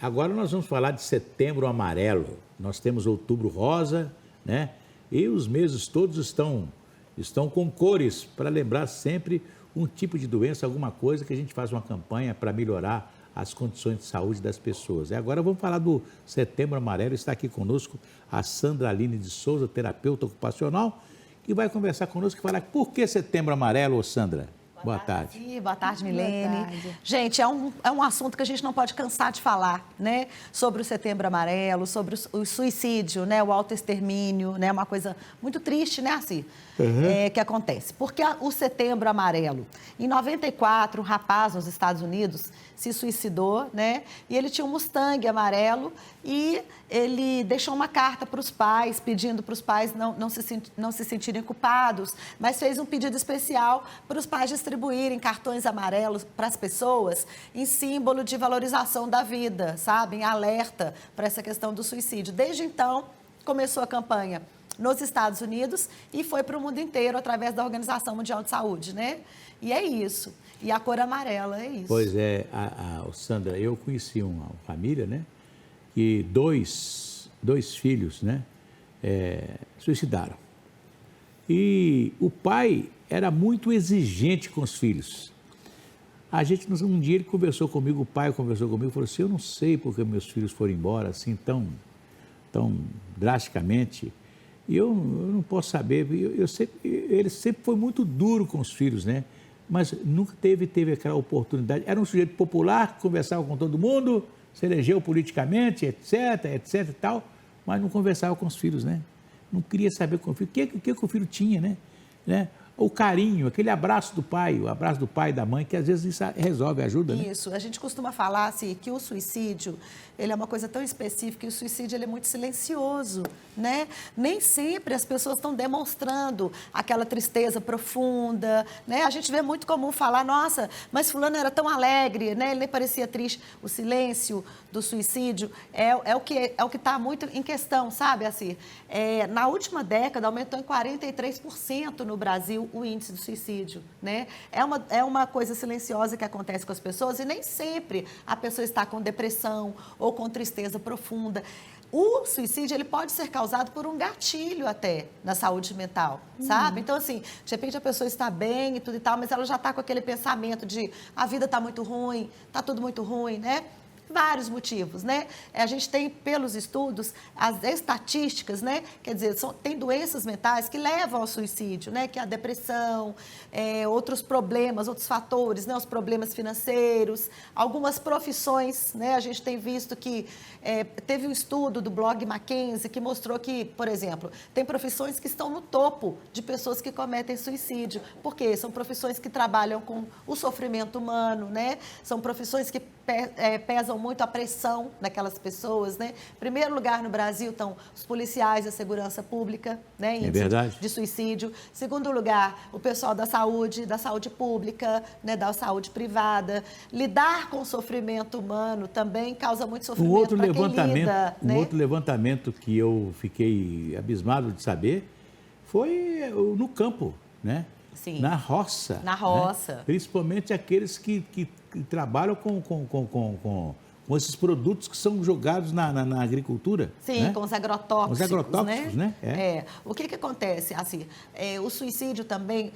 agora nós vamos falar de Setembro Amarelo. Nós temos Outubro Rosa, né? E os meses todos estão com cores para lembrar sempre um tipo de doença, alguma coisa que a gente faz uma campanha para melhorar as condições de saúde das pessoas. E agora vamos falar do Setembro Amarelo. Está aqui conosco a Sandra Aline de Souza, terapeuta ocupacional, que vai conversar conosco e falar por que Setembro Amarelo, Sandra? Boa tarde. Sim, boa tarde, Milene. Boa tarde. Gente, é um assunto que a gente não pode cansar de falar, né? Sobre o Setembro Amarelo, sobre o suicídio, né? O autoextermínio, né? Uma coisa muito triste, né, assim, que acontece. Porque o Setembro Amarelo, em 94, um rapaz nos Estados Unidos se suicidou, né? E ele tinha um Mustang amarelo e ele deixou uma carta para os pais, pedindo para os pais não se sentirem culpados, mas fez um pedido especial para os pais distribuírem cartões amarelos para as pessoas em símbolo de valorização da vida, sabe? Em alerta para essa questão do suicídio. Desde então, começou a campanha nos Estados Unidos e foi para o mundo inteiro através da Organização Mundial de Saúde, né? E é isso. E a cor amarela é isso. Pois é, Sandra, eu conheci uma família, né? Que dois filhos, né? Suicidaram. E o pai era muito exigente com os filhos. Um dia ele conversou comigo, o pai conversou comigo e falou assim, eu não sei porque meus filhos foram embora assim tão drasticamente. E eu não posso saber, ele sempre foi muito duro com os filhos, né? Mas nunca teve aquela oportunidade. Era um sujeito popular, que conversava com todo mundo, se elegeu politicamente, etc e tal, mas não conversava com os filhos, né? Não queria saber com o filho, o que o filho tinha, né? O carinho, aquele abraço do pai, o abraço do pai e da mãe, que às vezes isso resolve, ajuda, né? Isso, a gente costuma falar assim, que o suicídio, ele é uma coisa tão específica, e o suicídio ele é muito silencioso, né? Nem sempre as pessoas estão demonstrando aquela tristeza profunda, né? A gente vê muito comum falar, nossa, mas fulano era tão alegre, né? Ele nem parecia triste. O silêncio do suicídio é o que está muito em questão, sabe, assim? Na última década, aumentou em 43% no Brasil o índice de suicídio, né? É uma coisa silenciosa que acontece com as pessoas e nem sempre a pessoa está com depressão ou com tristeza profunda. O suicídio, ele pode ser causado por um gatilho até na saúde mental, sabe? Então, assim, de repente a pessoa está bem e tudo e tal, mas ela já está com aquele pensamento de a vida está muito ruim, está tudo muito ruim, né? Vários motivos, né? A gente tem, pelos estudos, as estatísticas, né? Quer dizer, tem doenças mentais que levam ao suicídio, né? Que é a depressão, outros problemas, outros fatores, né? Os problemas financeiros, algumas profissões, né? A gente tem visto que teve um estudo do blog Mackenzie que mostrou que, por exemplo, tem profissões que estão no topo de pessoas que cometem suicídio. Por quê? São profissões que trabalham com o sofrimento humano, né? São profissões que pesam muito a pressão naquelas pessoas, né? Em primeiro lugar no Brasil estão os policiais da segurança pública, né? Índice de suicídio. Segundo lugar, o pessoal da saúde pública, né? Da saúde privada. Lidar com o sofrimento humano também causa muito sofrimento para quem lida, né? Um outro levantamento que eu fiquei abismado de saber foi no campo, né? Sim. Na roça. Na roça. Né? Principalmente aqueles que trabalham com esses produtos que são jogados na agricultura. Sim, né? com os agrotóxicos. Os agrotóxicos, né? O que acontece? Assim, o suicídio também...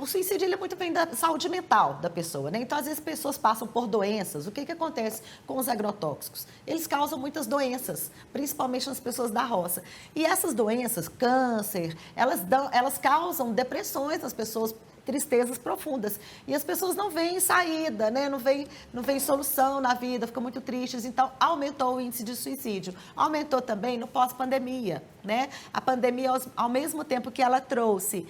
o suicídio ele é muito bem da saúde mental da pessoa, né? Então, às vezes, pessoas passam por doenças. O que acontece com os agrotóxicos? Eles causam muitas doenças, principalmente nas pessoas da roça. E essas doenças, câncer, elas causam depressões nas pessoas, tristezas profundas. E as pessoas não veem saída, né? Não veem solução na vida, ficam muito tristes. Então, aumentou o índice de suicídio. Aumentou também no pós-pandemia, né? A pandemia, ao mesmo tempo que ela trouxe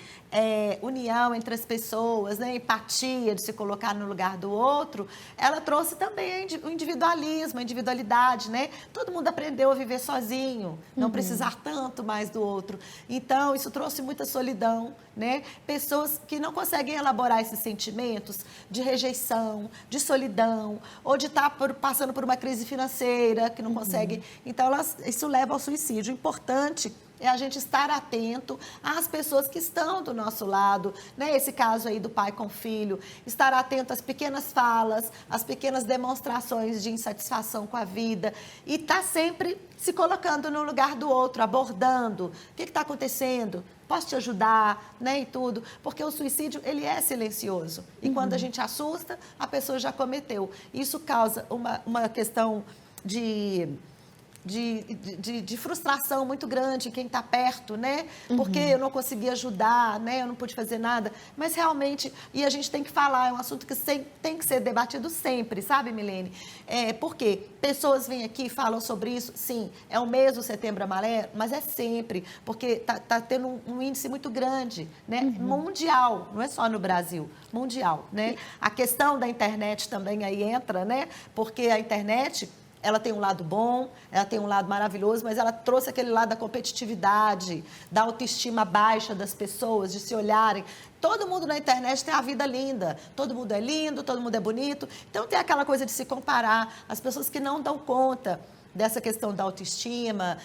união entre as pessoas, né? Empatia de se colocar no lugar do outro, ela trouxe também o individualismo, a individualidade, né? Todo mundo aprendeu a viver sozinho, não precisar tanto mais do outro. Então, isso trouxe muita solidão, né? Pessoas que não conseguem elaborar esses sentimentos de rejeição, de solidão, ou de estar passando por uma crise financeira, que não consegue. Então, isso leva ao suicídio. O importante é a gente estar atento às pessoas que estão do nosso lado, né? Esse caso aí do pai com o filho, estar atento às pequenas falas, às pequenas demonstrações de insatisfação com a vida e estar sempre se colocando no lugar do outro, abordando. O que está acontecendo? Posso te ajudar, né, e tudo. Porque o suicídio, ele é silencioso. E quando a gente assusta, a pessoa já cometeu. Isso causa uma questão de frustração muito grande em quem está perto, né? Porque eu não consegui ajudar, né? Eu não pude fazer nada. Mas realmente, e a gente tem que falar, é um assunto que tem que ser debatido sempre, sabe, Milene? Porque pessoas vêm aqui e falam sobre isso, sim, é o mês do Setembro Amarelo, mas é sempre, porque tá tendo um índice muito grande, né? Mundial, não é só no Brasil, mundial, né? A questão da internet também aí entra, né? Porque a internet, ela tem um lado bom, ela tem um lado maravilhoso, mas ela trouxe aquele lado da competitividade, da autoestima baixa das pessoas, de se olharem. Todo mundo na internet tem a vida linda, todo mundo é lindo, todo mundo é bonito. Então tem aquela coisa de se comparar. As pessoas que não dão conta dessa questão da autoestima,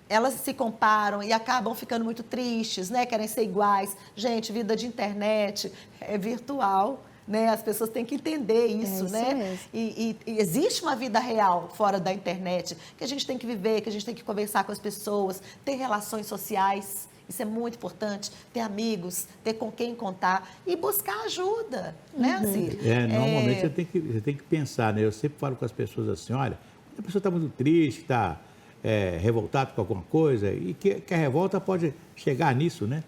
elas se comparam e acabam ficando muito tristes, né? Querem ser iguais. Gente, vida de internet é virtual, né? As pessoas têm que entender isso, né? Mesmo. E existe uma vida real fora da internet, que a gente tem que viver, que a gente tem que conversar com as pessoas, ter relações sociais, isso é muito importante, ter amigos, ter com quem contar e buscar ajuda, né, Azir? Normalmente você tem que pensar, né? Eu sempre falo com as pessoas assim, olha, a pessoa está muito triste, está revoltada com alguma coisa, e que a revolta pode chegar nisso, né?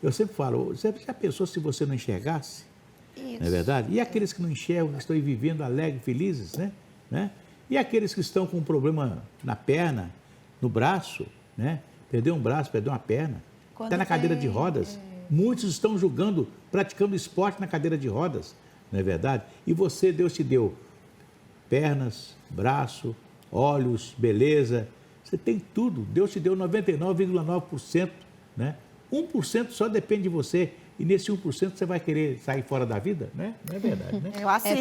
Eu sempre falo, você já pensou se você não enxergasse? Isso. Não é verdade? E aqueles que não enxergam, que estão aí vivendo alegres, felizes, né? E aqueles que estão com um problema na perna, no braço, né? Perdeu um braço, perdeu uma perna, está na cadeira de rodas. Muitos estão julgando, praticando esporte na cadeira de rodas, não é verdade? E você, Deus te deu pernas, braço, olhos, beleza, você tem tudo. Deus te deu 99,9%, né? 1% só depende de você. E nesse 1% você vai querer sair fora da vida, né? Não é verdade, né?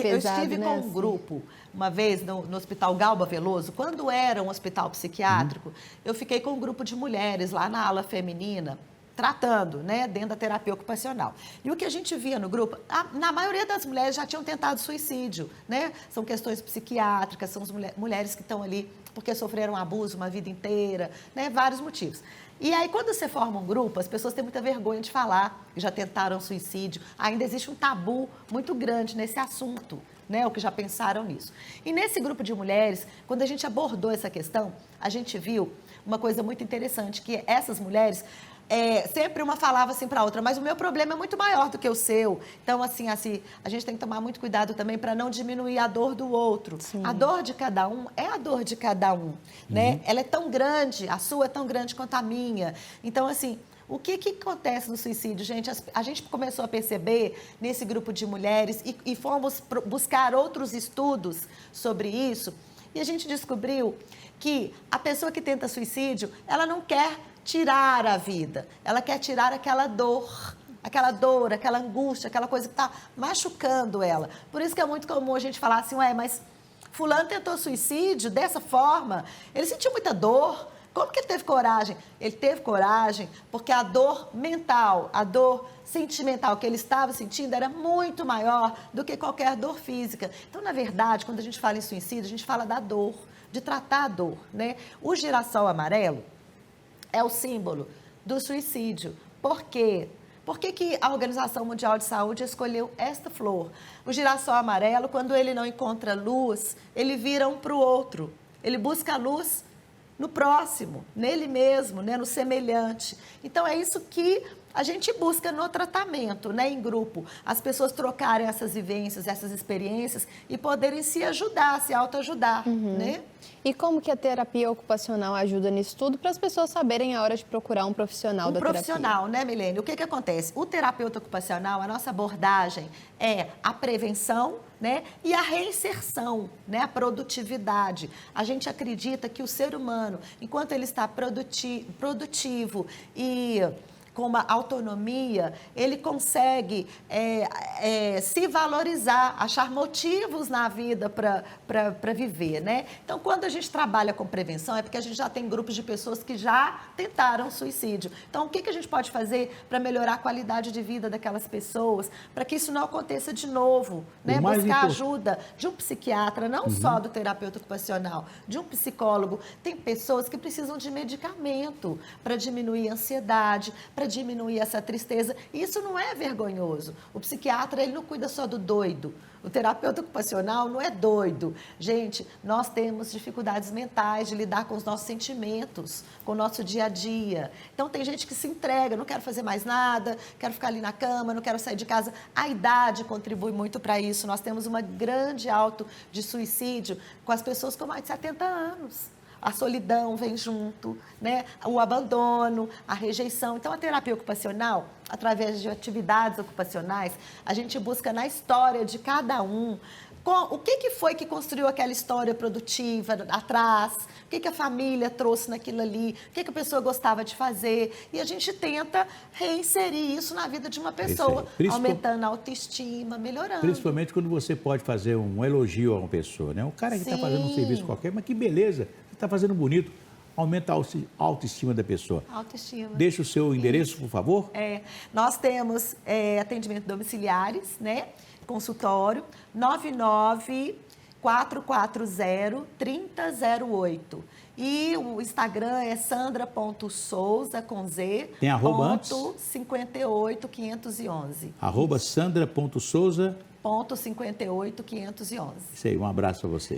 Eu estive com um grupo, uma vez, no Hospital Galba Veloso, quando era um hospital psiquiátrico, eu fiquei com um grupo de mulheres lá na ala feminina, tratando, né, dentro da terapia ocupacional. E o que a gente via no grupo, na maioria das mulheres já tinham tentado suicídio, né? São questões psiquiátricas, são as mulheres que estão ali porque sofreram abuso uma vida inteira, né? Vários motivos. E aí, quando você forma um grupo, as pessoas têm muita vergonha de falar que já tentaram suicídio. Ainda existe um tabu muito grande nesse assunto, né? O que já pensaram nisso. E nesse grupo de mulheres, quando a gente abordou essa questão, a gente viu uma coisa muito interessante, que essas mulheres, sempre uma falava assim para a outra, mas o meu problema é muito maior do que o seu. Então, assim, a gente tem que tomar muito cuidado também para não diminuir a dor do outro. Sim. A dor de cada um é a dor de cada um, né? Ela é tão grande, a sua é tão grande quanto a minha. Então, assim, o que acontece no suicídio, gente? A gente começou a perceber nesse grupo de mulheres e fomos buscar outros estudos sobre isso, e a gente descobriu que a pessoa que tenta suicídio, ela não quer tirar a vida, ela quer tirar aquela dor, aquela angústia, aquela coisa que está machucando ela. Por isso que é muito comum a gente falar assim, mas fulano tentou suicídio dessa forma, ele sentiu muita dor, como que ele teve coragem? Ele teve coragem porque a dor mental, a dor sentimental que ele estava sentindo era muito maior do que qualquer dor física. Então, na verdade, quando a gente fala em suicídio, a gente fala da dor, de tratar a dor, né? O girassol amarelo é o símbolo do suicídio. Por quê? Por que a Organização Mundial de Saúde escolheu esta flor? O girassol amarelo, quando ele não encontra luz, ele vira um para o outro. Ele busca a luz no próximo, nele mesmo, né, no semelhante. Então, é isso que a gente busca no tratamento, né, em grupo. As pessoas trocarem essas vivências, essas experiências e poderem se ajudar, se autoajudar, né? E como que a terapia ocupacional ajuda nisso tudo para as pessoas saberem a hora de procurar um profissional da terapia? Um profissional, né, Milene? O que acontece? O terapeuta ocupacional, a nossa abordagem é a prevenção, né, e a reinserção, né, a produtividade. A gente acredita que o ser humano, enquanto ele está produtivo e com uma autonomia, ele consegue se valorizar, achar motivos na vida para viver, né? Então, quando a gente trabalha com prevenção, é porque a gente já tem grupos de pessoas que já tentaram suicídio. Então, o que a gente pode fazer para melhorar a qualidade de vida daquelas pessoas, para que isso não aconteça de novo, né? Buscar ajuda de um psiquiatra, não só do terapeuta ocupacional, de um psicólogo. Tem pessoas que precisam de medicamento para diminuir a ansiedade, para diminuir essa tristeza. E isso não é vergonhoso. O psiquiatra, ele não cuida só do doido. O terapeuta ocupacional não é doido. Gente, nós temos dificuldades mentais de lidar com os nossos sentimentos, com o nosso dia a dia. Então, tem gente que se entrega, não quero fazer mais nada, quero ficar ali na cama, não quero sair de casa. A idade contribui muito para isso. Nós temos uma grande alta de suicídio com as pessoas com mais de 70 anos. A solidão vem junto, né? O abandono, a rejeição. Então, a terapia ocupacional, através de atividades ocupacionais, a gente busca na história de cada um o que foi que construiu aquela história produtiva atrás, o que a família trouxe naquilo ali, o que a pessoa gostava de fazer, e a gente tenta reinserir isso na vida de uma pessoa, aumentando a autoestima, melhorando. Principalmente quando você pode fazer um elogio a uma pessoa, né? Um cara que está fazendo um serviço qualquer, mas que beleza, você está fazendo bonito. Aumenta a autoestima da pessoa. Autoestima. Deixa o seu endereço, por favor. Nós temos atendimento domiciliares, né? Consultório 99440-3008. E o Instagram é sandra.souza, com Z. Tem arroba antes? 58511. Arroba sandra.souza. .58511. Isso aí, um abraço a você.